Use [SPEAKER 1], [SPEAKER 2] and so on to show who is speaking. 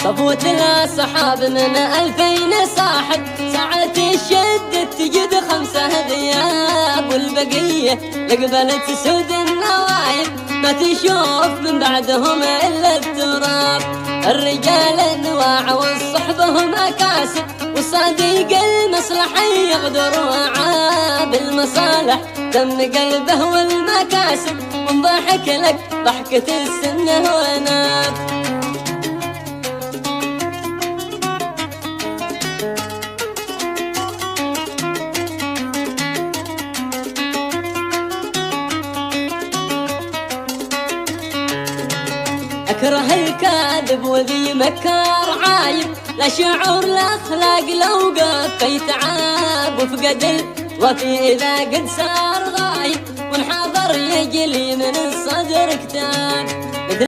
[SPEAKER 1] صفوة الأصحاب من 2000 صاحب، ساعة الشدة تجد 5 غياب، والبقية يقبل تسود النوايب، ما تشوف من بعدهم إلا التراب. الرجال أنواع والصحبة مكاسب، والصديق المصلحة يغدر وعاب. المصالح دم قلبه والمكاسب، وانضحك لك ضحكة السنة وناب. أكره الكاذب وذي مكار عايب، لا شعور لا أخلاق لو قفيت عاب. وفقد الوفي إذا قد صار غايب، وانحضر يجلي من الصدر كتاب.